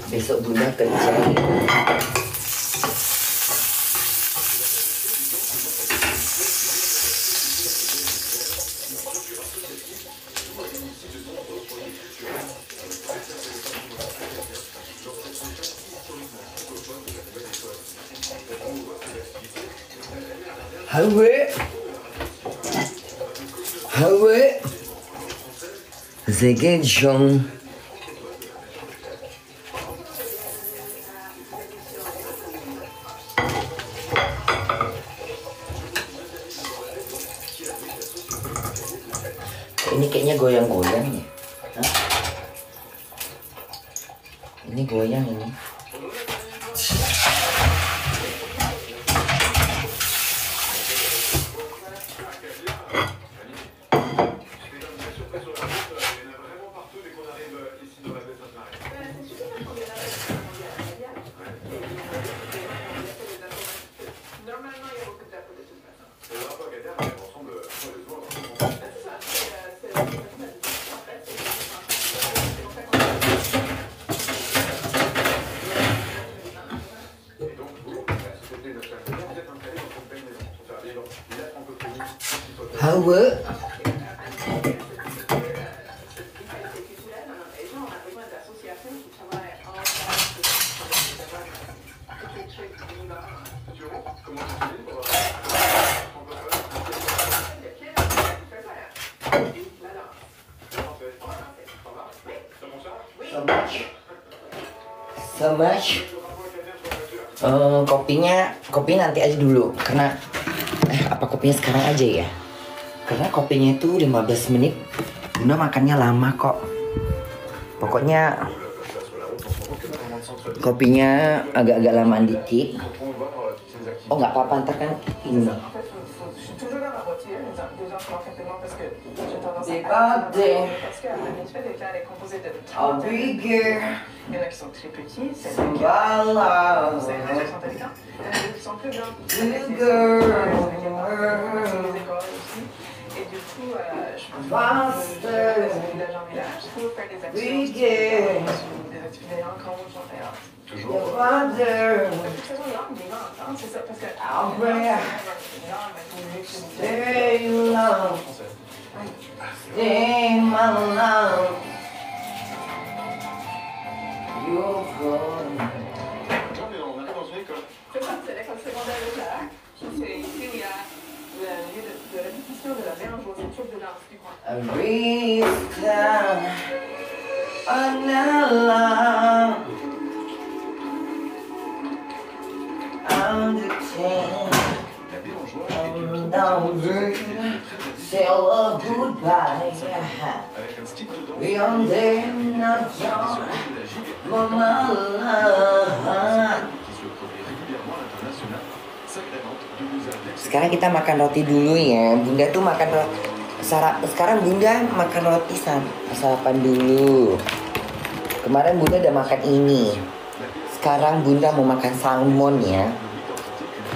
Besok Bunda kerja ya. Hawe Zege Jong. Ini kayaknya goyang-goyang ya. Hah? Ini goyang ini. Hawa so much. Kopinya nanti aja dulu karena apa kopinya sekarang aja ya, karena kopinya itu 15 menit. Bunda makannya lama kok. Pokoknya kopinya agak-agak lama dikit. Oh nggak apa-apa, ntar kan ini I'll be here. Il y en a qui sont très petits, c'est le cas. Vous avez déjà chanté les cas. Il y en a qui sont plus grands. Et du coup, je pense que le village en village, il faut faire des actions. Des activités en compte, j'en fais hâte. Toujours. Depuis très longtemps, les gens entendent, c'est ça, parce que stay long. Stay my love. You're gone. On arrive dans une école. C'est ça, c'est l'école secondaire de Claire. C'est ici où il y a le lieu de répétition de la mélange aux études de danse du coin. A restart, another. I'm the king. I'm down there. Say a goodbye. We on there, not young. Mama love. Sekarang kita makan roti dulu ya. Bunda tuh makan roti. Sekarang Bunda makan roti sarapan dulu. Kemarin Bunda udah makan ini. Sekarang Bunda mau makan salmon ya.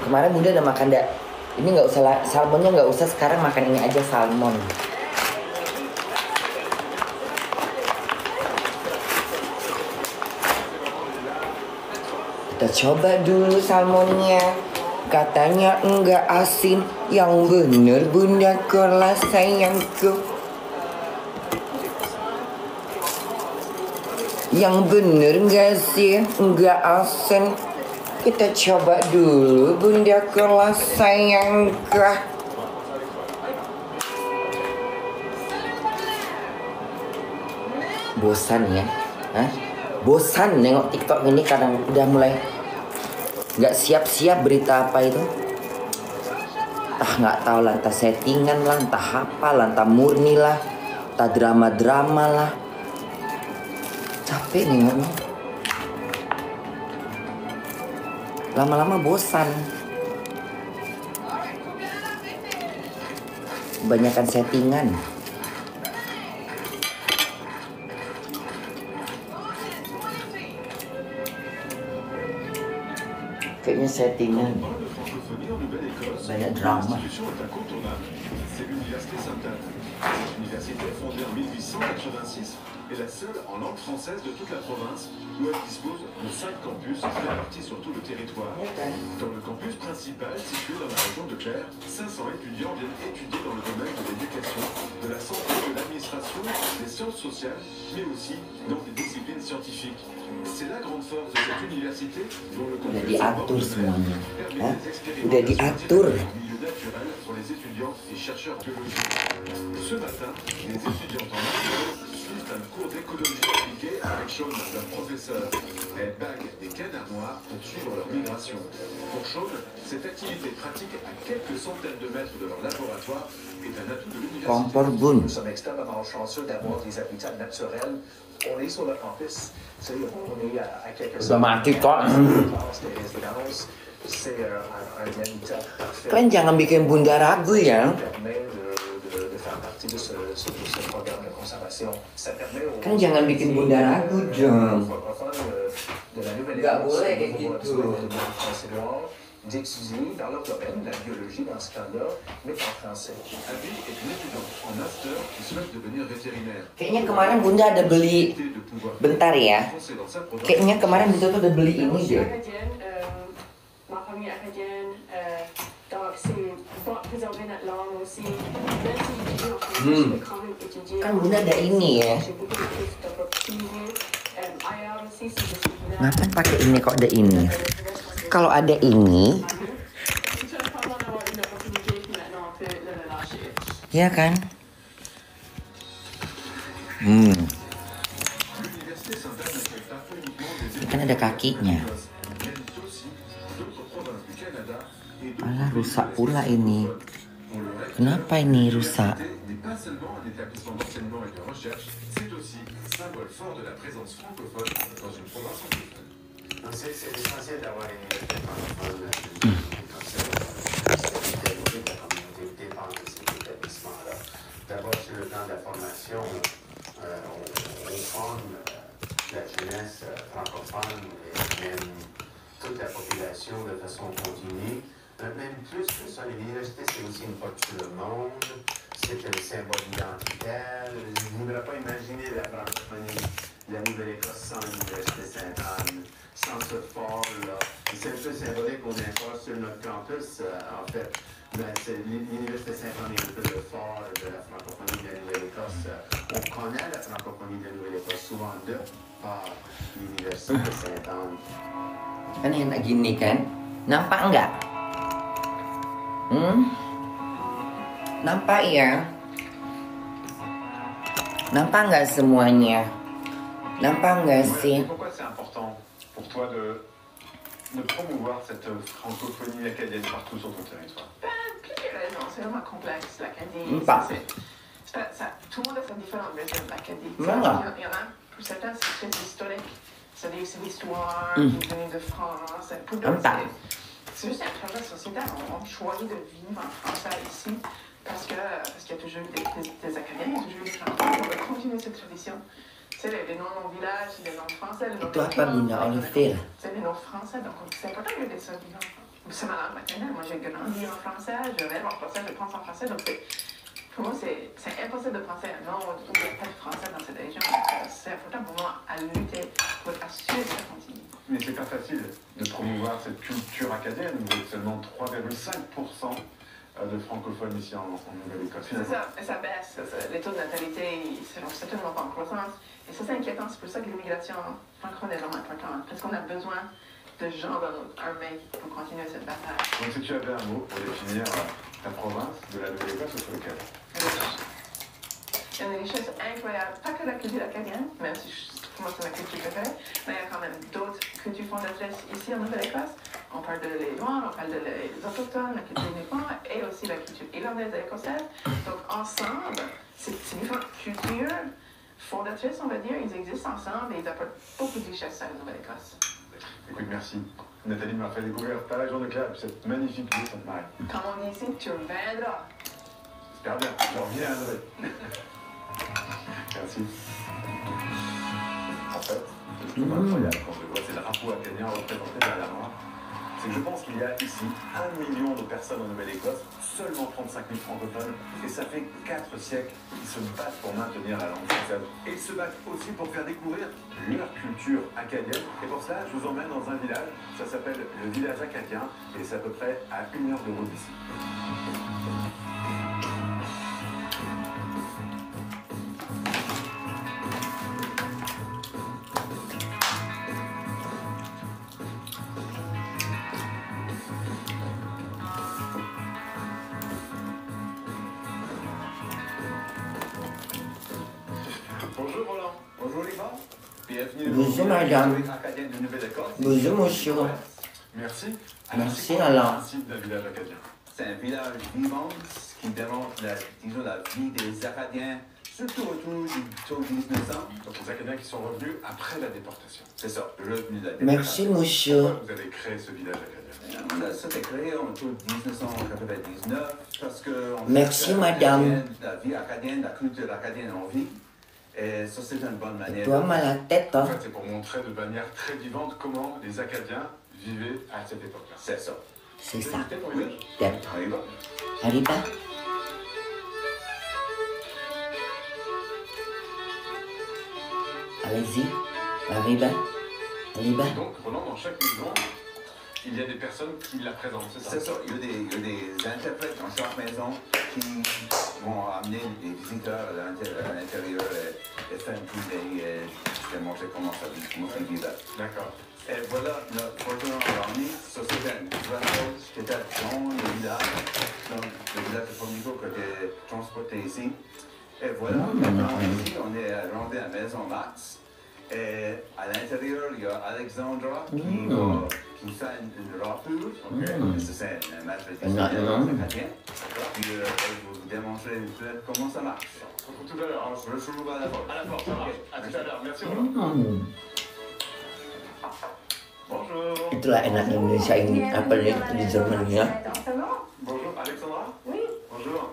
Kemarin Bunda udah makan ini nggak usah, salmonnya nggak usah, sekarang makan ini aja, salmon. Kita coba dulu salmonnya. Katanya enggak asin, yang bener Bunda kelas sayangku. Yang bener enggak sih, enggak asin. Kita coba dulu Bunda kelas sayangku. Bosan ya? Hah? Bosan nengok TikTok ini, kadang udah mulai nggak siap-siap berita apa itu. Nggak tahu lah, entah settingan lah, entah apa lah, entah murni lah, entah drama-drama lah. Capek nengoknya. Lama-lama bosan. Kebanyakan settingan. Kayaknya settingan. Banyak drama. C'est l'université Sainte-Anne. Cette université fondée en 1886 est la seule en langue française de toute la province où elle dispose de 5 campus répartis sur tout le territoire. Dans le campus principal, situé dans la région de Clare, 500 étudiants viennent étudier dans le domaine de l'éducation, de la santé, de l'administration, des sciences sociales, mais aussi dans des disciplines scientifiques. C'est la grande force de cette université dont le Udah campus diatur semuanya. permet des expérimentations Udah diatur. en milieu naturel pour les étudiants et chercheurs en biologie. Ce matin, les étudiants en master suivent un cours d'écologie appliquée avec Sean, leur professeur. Elles baguent des cannes à noix pour suivre leur migration. Pour Sean, cette activité pratique à quelques centaines de mètres de leur laboratoire est un atout de l'université. Kompor bun. Nous sommes extrêmement chanceux d'avoir des habitats naturels. On est sur le campus, on est à quelques Udah mati kok. C'est un habitat parfait. Kalian jangan bikin bunda ragu ya. Permet de faire partie de ce programme de conservation. Ça permet aux Kan jangan bikin bunda ragu, Jom. de la nouvelle Nggak boleh kayak gitu. d'étudier dans leur domaine, la biologie dans ce cas-là, mais en français. Abby est une étudiante en master qui souhaite devenir vétérinaire. Kayaknya kemarin bunda ada beli. De pouvoir Bentar ya. foncer dans sa province. Kayaknya kemarin bunda tuh ada beli ini deh. Ma famille acadienne, donc c'est pour préserver notre langue aussi. Même si j'étudie en français, je vais quand même étudier. Kan bunda ada ini ya. J'ai beaucoup de choses d'opportunités. Ailleurs aussi, si je suis là. Ngapain pakai ini kok ada ini? Kalau ada ini, Si tu as pas besoin d'avoir une opportunité, puis maintenant on peut le relâcher. ya kan? L'université Sainte-Anne n'accueille pas uniquement des Ini kan ada kakinya. mais aussi d'autres provinces du Canada et d'autres Alah, rusak pays de pula l'Est ini. francophone. On le répète, Kenapa ini rusak? l'université n'est pas seulement un établissement d'enseignement et de recherche, c'est aussi symbole fort de la présence francophone dans une province anglophone. C'est essentiel d'avoir une université francophone comme ça. C'est développer la communauté dépend de cet établissement-là. D'abord, sur le plan de la formation, on forme la jeunesse francophone et même toute la population de façon continue. Même plus que ça, l'université, c'est aussi une porte sur le monde. C'est un symbole identitaire. Je ne voudrais pas imaginer la francophonie de la Nouvelle-Écosse sans l'université Sainte-Anne, sans ce fort-là. C'est un peu symbolique qu'on est encore sur notre campus, en fait. Mais l'université Sainte-Anne est un peu le fort de la francophonie de la Nouvelle-Écosse. On connaît la francophonie de la Nouvelle-Écosse souvent de par l'université Sainte-Anne. Kan enak gini kan? Nampak enggak? Nampak ya? Nampak nggak semuanya? Nampak nggak sih? Pourquoi c'est important pour toi de promouvoir cette francophonie acadienne partout sur ton territoire? Plusieurs raisons, c'est vraiment complexe, l'Acadie. Pas. Tout le monde a sa différente version de l'Acadie. Voilà. Il y en a, pour certains, c'est très historique. C'est-à-dire que c'est l'histoire, qui est venue de France. Pour d'autres, Pas. c'est juste un projet sociétal. On choisit de vivre en français ici parce qu'il y a toujours eu des Acadiens, il y a toujours eu des francophones. On va continuer cette tradition. C'est les noms de nos villages, les noms français, les noms Itu apa Bunda Oliver? c'est les noms français, donc c'est important de garder ça vivant. C'est ma langue maternelle. Moi, j'ai grandi en français, je rêve en français, je pense en français. Donc, pour moi, c'est impossible de penser à un nom où il n'y a pas de français dans cette région. C'est important pour moi à lutter pour assurer que ça continue. Mais c'est pas facile de promouvoir cette culture acadienne. Vous êtes seulement 3,5% de francophones ici en Nouvelle-Écosse. C'est ça, et ça baisse. Les taux de natalité ils seront certainement pas en croissance. Et ça, c'est inquiétant. C'est pour ça que l'immigration francophone est vraiment importante. Parce qu'on a besoin de gens dans notre armée pour continuer cette bataille. Donc si tu avais un mot pour définir ta province de la Nouvelle-Écosse, ce serait lequel? Il y a une richesse incroyable, pas que la culture acadienne, même si pour moi c'est ma culture préférée, mais il y a quand même d'autres cultures fondatrices ici en Nouvelle-Écosse. On parle de les Noirs, on parle de les Autochtones, la culture nippon et aussi la culture irlandaise et écossaise. Donc ensemble, ces différentes cultures fondatrices, on va dire, ils existent ensemble et ils apportent beaucoup de richesse à la Nouvelle-Écosse. Écoute, merci. Nathalie m'a fait découvrir ta région de Clare, cette magnifique ville Sainte-Marie. Comme on dit ici, tu reviendras. J'espère bien, je reviendrai. Merci. En fait, ce que je trouve incroyable quand je vois, c'est le drapeau acadien représenté derrière moi. c'est que je pense qu'il y a ici 1 million de personnes en Nouvelle-Écosse, seulement 35 000 francophones, et ça fait 4 siècles qu'ils se battent pour maintenir la langue française. Et ils se battent aussi pour faire découvrir leur culture acadienne. Et pour cela, je vous emmène dans un village, ça s'appelle le village acadien, et c'est à peu près à 1 heure de route d'ici. Bonjour Roland. Bonjour Liban. Bienvenue Bonjour madame. acadienne de Nouvelle-Écosse. Bonjour monsieur. Merci. Merci, c'est quoi Alain. le principe d'un village acadien? C'est un village vivant qui démontre la vie des Acadiens, surtout autour du 1900. Donc les Acadiens qui sont revenus après la déportation. C'est ça, revenu de la Merci déportation. monsieur. Pourquoi vous avez créé ce village acadien? Ça a été créé autour de 1999 parce que Merci, madame. La vie acadienne, la culture acadienne en vie. Et ça, c'est une bonne manière. Toi mal à la tête, En hein. fait, c'est pour montrer de manière très vivante comment les Acadiens vivaient à cette époque-là. C'est ça. C'est ça. Visiter ton village? Peut-être. On y va. Arriba. Allez-y. Arriba. Arriba. Donc, Roland, dans chaque maison, il y a des personnes qui la présentent, c'est ça? C'est ça. Il y a des interprètes dans chaque maison qui vont amener les visiteurs à l'intérieur et faire et démontrer comment ça vit là. D'accord. Et voilà notre photo en ligne. Ça, c'est un voyage qui était dans le village, dans le village de Formico que j'ai transporté ici. Et voilà, maintenant ici, on est rendu à Maison Max. Et à l'intérieur, il y a Alexandra qui fait une rapure. C'est un maître traditionnel acadien. Puis elle va vous démontrer un peu comment ça marche. Tout à l'heure, hein. Je vous retrouve à la porte. À la porte, ça marche. À tout à l'heure. Merci Roland. Bonjour. Itulah enaknya Indonesia ini apa nih di Jerman ya. Bonjour, Alexandra. Oui. Bonjour.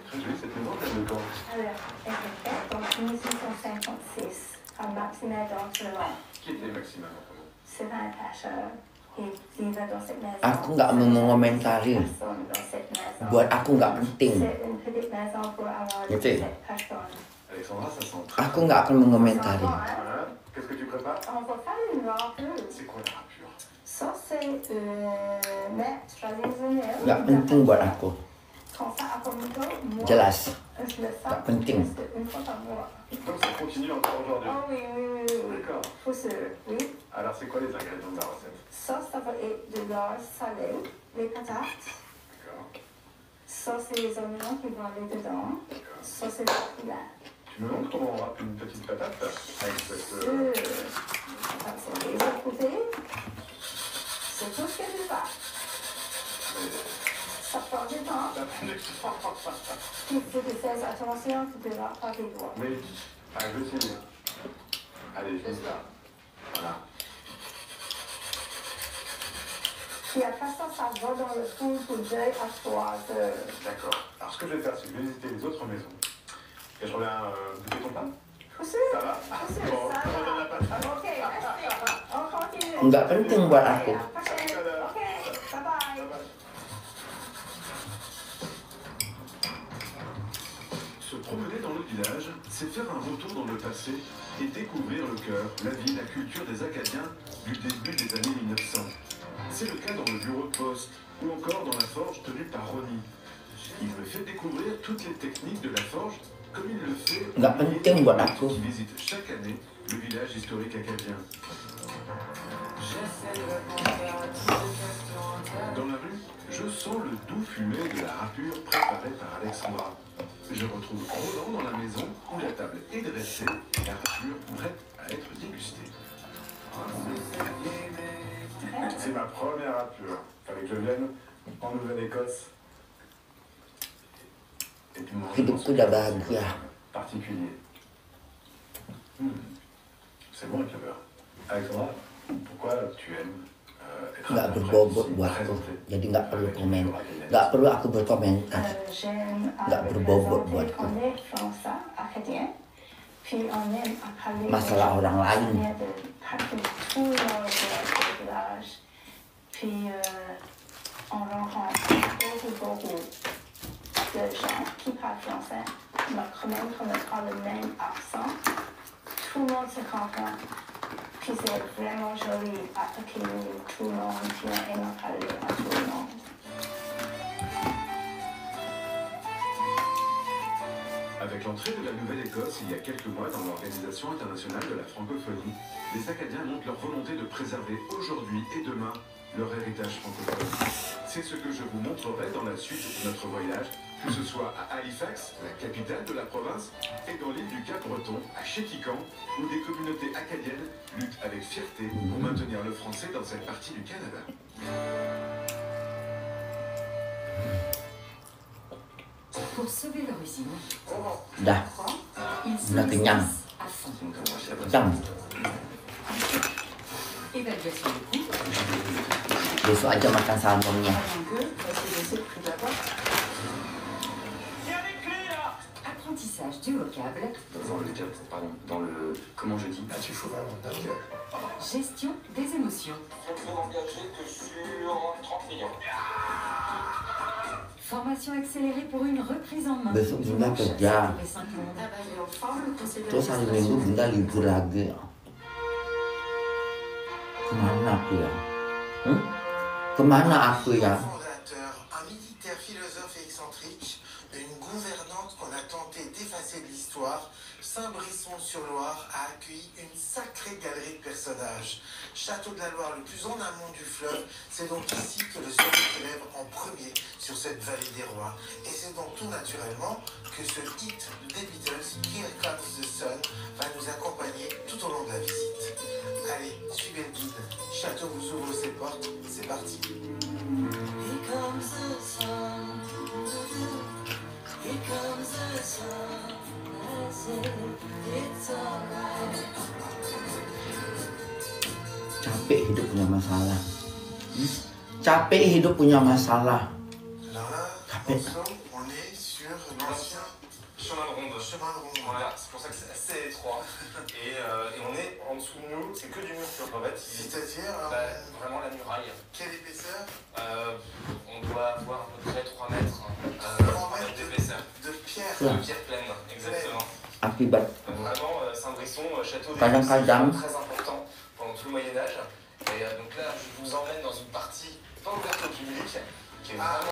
Très jolie cette maison, elle de quand? Alors, elle est faite en 1856 par Maximin d'Antelon. Qui était Maxime avant vous? C'est un pêcheur. Il vivait dans cette maison. Aku nggak mau mengomentari. Personne dans cette maison. Buat aku nggak penting. C'est une petite maison pour avoir Gitu. 7 personnes. Alexandra, ça sent très Aku nggak akan mengomentari. On s'en va, hein? Hein? Qu'est-ce que tu prépares? On va faire une rapure. C'est quoi la rapure? Ça, c'est mets traditionnel. Nggak penting buat aku. Quand ça a comme ça, moi, Jelas. je le fais Nggak penting. juste une fois par mois. Donc ça continue encore aujourd'hui. Oh oui, oui, oui, oui. D'accord. Faut sûr, oui. Alors c'est quoi les ingrédients de la recette? Ça, ça va être de l'or salé, les patates. D'accord. Ça, c'est les oignons qui vont aller dedans. Ça, c'est le poulet. Tu me montres comment on râpe une petite patate avec cette... Les patates sont déjà coupées. C'est tout ce que je fais. Ça prend du temps. Il faut que tu fasses attention, tu ne dois pas les doigts. Oui. Allez, je vais essayer. Allez, je fais ça. Voilà. Puis après ça, ça va dans le four pour 2 à 3 heures. D'accord. Alors ce que je vais faire, c'est que je vais visiter les autres maisons. Et je reviens goûter ton pain. Faut sûr. Ça va? Faut sûr, Bon, ça je redonne va. la patate. Ok, merci. On continue. Nggak penting buat aku. À la prochaine. Ok, bye bye. Se promener dans le village, c'est faire un retour dans le passé et découvrir le cœur, la vie, la culture des Acadiens du début des années 1900. C'est le cas dans le bureau de poste ou encore dans la forge tenue par Ronnie. Il me fait découvrir toutes les techniques de la forge comme il le fait Nggak penting buat aku. qui visite chaque année le village historique acadien. Dans la rue, je sens le doux fumet de la rapure préparée par Alexandra. Je retrouve Roland dans la maison où la table est dressée et la rapure prête à être dégustée. C'est ma première rapure. Fallait que je vienne en Nouvelle-Écosse. Et puis mon Hidupku udah bahagia. particulier. C'est bon avec le beurre. Alexandra, pourquoi tu aimes être Nggak interprète berbobot ici, buat aku. présentée Jadi nggak perlu avec komen. une acadienne? Nggak perlu aku berkomentar. J'aime Nggak berbobot buatku. on est français, acadien, puis on aime à parler Masalah orang lain. de partout dans le village. Puis on rencontre beaucoup de gens qui parlent français, mais quand même qu'on n'a pas le même accent. Tout le monde se comprend. Puis c'est vraiment joli à accueillir tout le monde, puis on aime parler à tout le monde. Avec l'entrée de la Nouvelle-Écosse il y a quelques mois dans l'Organisation internationale de la francophonie, les Acadiens montrent leur volonté de préserver aujourd'hui et demain leur héritage francophone. C'est ce que je vous montrerai dans la suite de notre voyage, que ce soit à Halifax, la capitale de la province, et dans l'île du Cap-Breton, à Chéticamp, où des communautés acadiennes luttent avec fierté pour maintenir le français dans cette partie du Canada. Pour sauver leur usine, Dah, ils se dah kenyang. à fond. Jam. Évaluation des coûts, Besok aja makan salmonnya. avant que, parce que c'est le prix d'abord. Apprentissage du vocable, dans le comment je dis. Tu fous vraiment ta gueule. gestion des émotions, Je ne peux m'engager que sur 30 millions. formation accélérée pour une reprise en main. Besok Bunda Dimanche, kerja. samedi 5 monde. Travailler ensemble, le conseil de Terus hari Minggu Bunda libur lagi. Kemana aku ya? Kemana aku ya? Fondateur, un militaire philosophe et excentrique, une gouvernante qu'on a tenté d'effacer de l'histoire, Saint-Brisson-sur-Loire a accueilli une sacrée galerie de personnages. Château de la Loire, le plus en amont du fleuve, c'est donc ici que le soleil se lève en premier sur cette vallée des rois. Et c'est donc tout naturellement que ce hit des Beatles, Here Comes the Sun, va nous accompagner tout au long de la visite. Allez, suivez le guide. Château vous ouvre ses portes, c'est parti. Here comes the sun. Here comes the sun. I say it's alright. Capek hidup punya masalah. Capek hidup punya masalah. Alors là, Capek. on est sur l'ancien Chemin de ronde. chemin de ronde. Voilà, c'est pour ça que c'est assez étroit. Et on est en dessous de nous, c'est que du mur en fait. C'est-à-dire, Vraiment la muraille. quelle épaisseur? On doit avoir à peu près 3 mètres 3 mètres d'épaisseur. de pierre. Ouais. De pierre pleine, exactement. Akibat Vraiment, Saint-Brisson, château des Kadang-kadang. très important pendant tout le Moyen-Âge. Et donc là, je vous emmène dans une partie pas ouverte au public, qui est vraiment